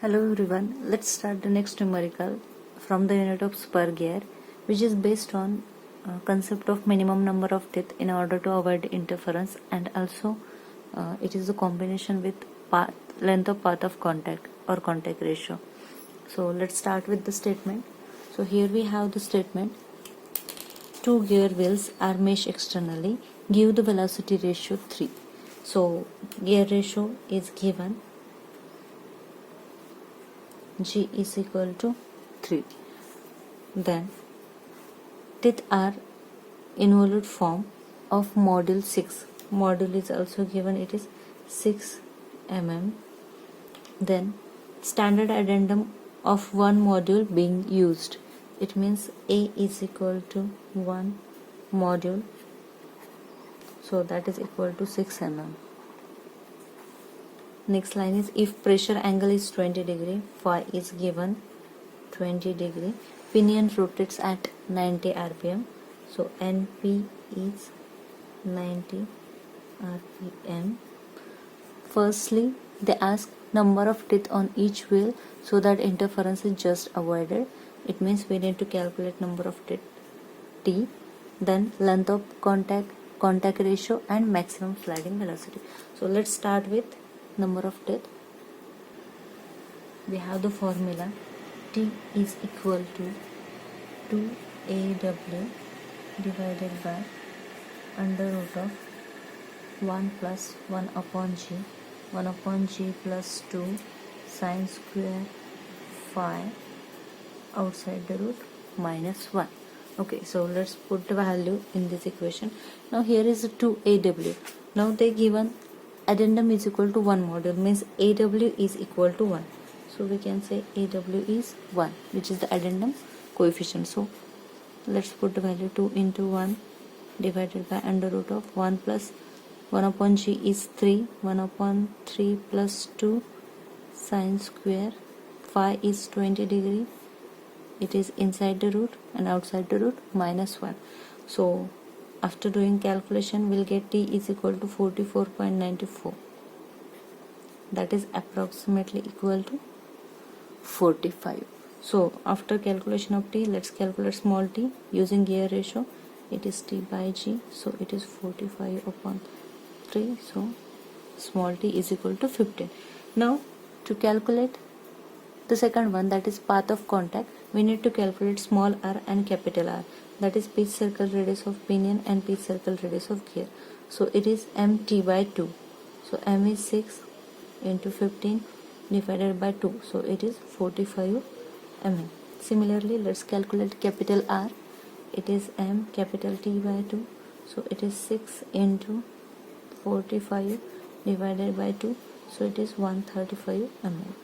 Hello everyone, let's start the next numerical from the unit of spur gear, which is based on concept of minimum number of teeth in order to avoid interference, and also it is a combination with length of path of contact or contact ratio. So let's start with the statement. So here we have the statement: two gear wheels are meshed externally, give the velocity ratio 3. So gear ratio is given, G is equal to 3. Then teeth are involute form of module 6. Module is also given, it is 6 mm. Then standard addendum of one module being used. It means A is equal to 1 module. So that is equal to 6 mm. Next line is, if pressure angle is 20 degree, phi is given 20 degree, pinion rotates at 90 rpm. So NP is 90 rpm. Firstly, they ask number of teeth on each wheel so that interference is just avoided. It means we need to calculate number of teeth T, then length of contact ratio, and maximum sliding velocity. So let's start with number of teeth. We have the formula, T is equal to 2AW divided by under root of 1 plus 1 upon G plus 2 sine square phi outside the root minus 1. Okay, so let's put the value in this equation. Now here is 2AW. Now they given addendum is equal to 1 module, means AW is equal to 1. So we can say AW is 1, which is the addendum coefficient. So let's put the value 2 into 1 divided by under root of 1 plus 1 upon G is 3, 1 upon 3 plus 2 sine square phi is 20 degree. It is inside the root and outside the root minus 1. So after doing calculation, we'll get T is equal to 44.94. That is approximately equal to 45. So after calculation of T, let's calculate small t using gear ratio. It is T by G, so it is 45 upon 3. So small t is equal to 15. Now to calculate the second one, that is path of contact, we need to calculate small r and capital R, that is pitch circle radius of pinion and pitch circle radius of gear. So it is mt by 2. So m is 6 into 15 divided by 2. So it is 45 mm. Similarly, let's calculate capital R. It is m capital T by 2. So it is 6 into 45 divided by 2. So it is 135 mm.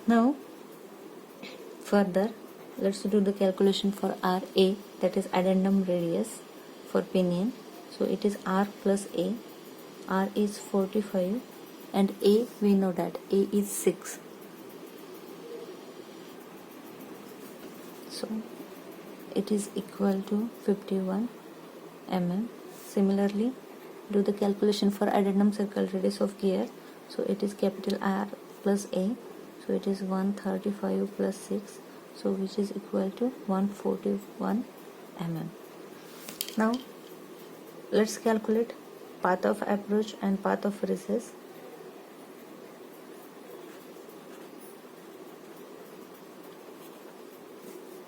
Now further, let's do the calculation for RA, that is addendum radius for pinion. So it is R plus A. R is 45 and A, we know that A is 6. So it is equal to 51 mm. Similarly, do the calculation for addendum circle radius of gear. So it is capital R plus A. So it is 135 plus 6, so which is equal to 141 mm. Now let's calculate path of approach and path of recess.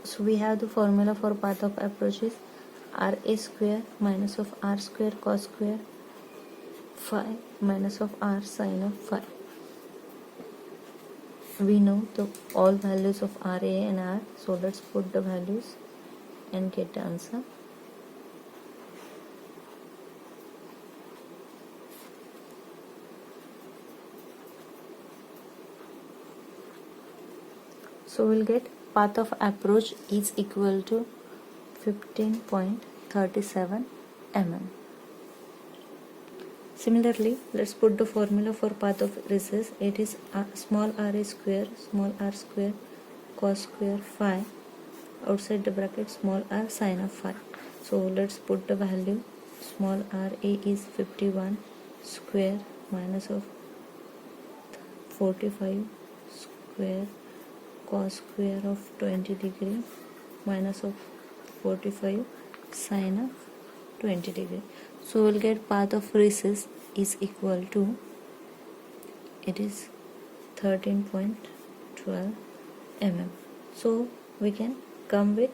So we have the formula for path of approach is RA square minus of R square cos square phi minus of R sin of phi. We know the all values of RA and R, so let's put the values and get the answer. So we'll get path of approach is equal to 15.37 mm. Similarly, let's put the formula for path of recess. It is small r square cos square phi outside the bracket small r sin of phi. So let's put the value. Small r A is 51 square minus of 45 square cos square of 20 degree minus of 45 sine of 20 degree. So we'll get path of recess is equal to, it is 13.12 mm. So we can come with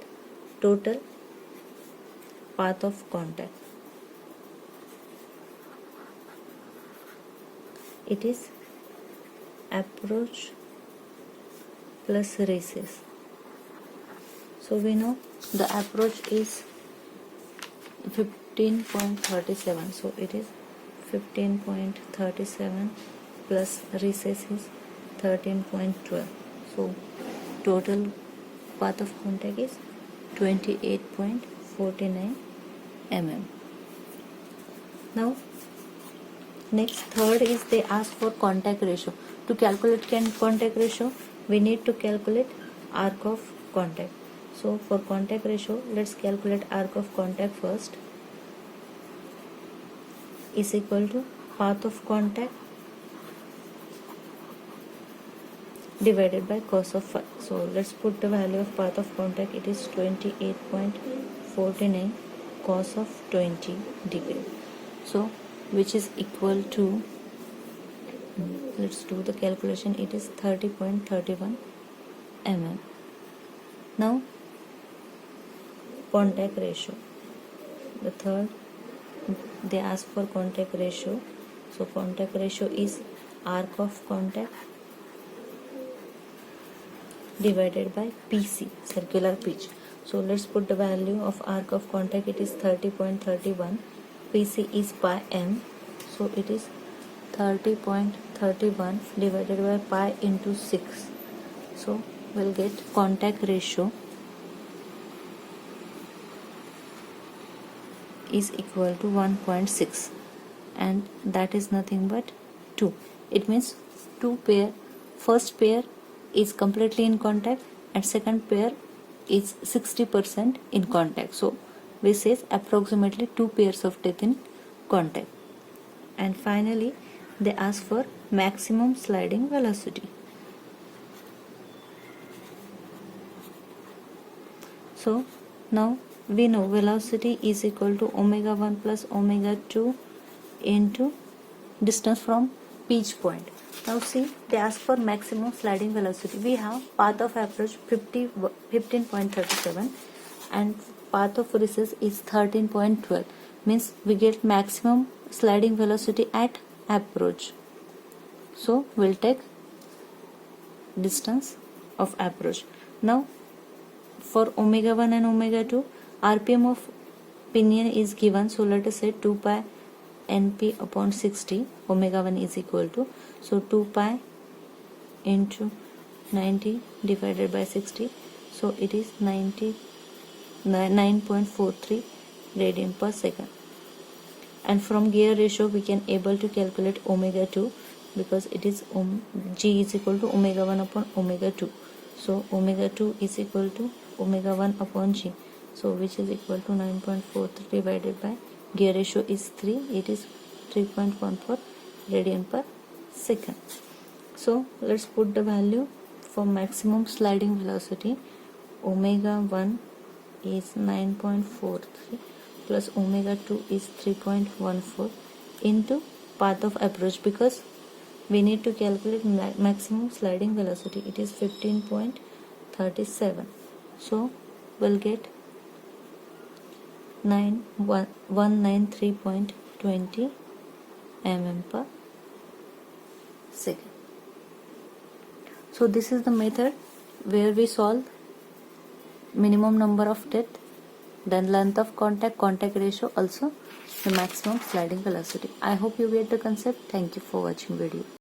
total path of contact. It is approach plus recess. So we know the approach is 15.37, so it is 15.37 plus recess is 13.12. So total path of contact is 28.49 mm. Now next, third is they ask for contact ratio. To calculate contact ratio, we need to calculate arc of contact. So for contact ratio, let's calculate arc of contact first. Is equal to path of contact divided by cos of phi. So let's put the value of path of contact. It is 28.49 cos of 20 degree. So which is equal to, let's do the calculation, it is 30.31 mm. Now contact ratio, the third, they ask for contact ratio. So contact ratio is arc of contact divided by PC, circular pitch. So let's put the value of arc of contact. It is 30.31. PC is pi m, so it is 30.31 divided by pi into 6. So we'll get contact ratio is equal to 1.6, and that is nothing but 2. It means two pair, first pair is completely in contact and second pair is 60% in contact. So we say approximately 2 pairs of teeth in contact. And finally they ask for maximum sliding velocity. So now we know velocity is equal to omega 1 plus omega 2 into distance from pitch point. Now see, they ask for maximum sliding velocity. We have path of approach 15.37 and path of recess is 13.12, means we get maximum sliding velocity at approach. So we'll take distance of approach. Now for omega 1 and omega 2, RPM of pinion is given, so let us say 2 pi np upon 60. Omega 1 is equal to, so 2 pi into 90 divided by 60, so it is 9.43 radian per second. And from gear ratio we can able to calculate omega 2, because it is g is equal to omega 1 upon omega 2. So omega 2 is equal to omega 1 upon g, so which is equal to 9.43 divided by gear ratio is 3, it is 3.14 radian per second. So let's put the value for maximum sliding velocity. Omega 1 is 9.43 plus omega 2 is 3.14 into path of approach, because we need to calculate maximum sliding velocity. It is 15.37. So we'll get 193.20 mm per second. So this is the method where we solve minimum number of teeth, then length of contact, contact ratio, also the maximum sliding velocity. I hope you get the concept. Thank you for watching video.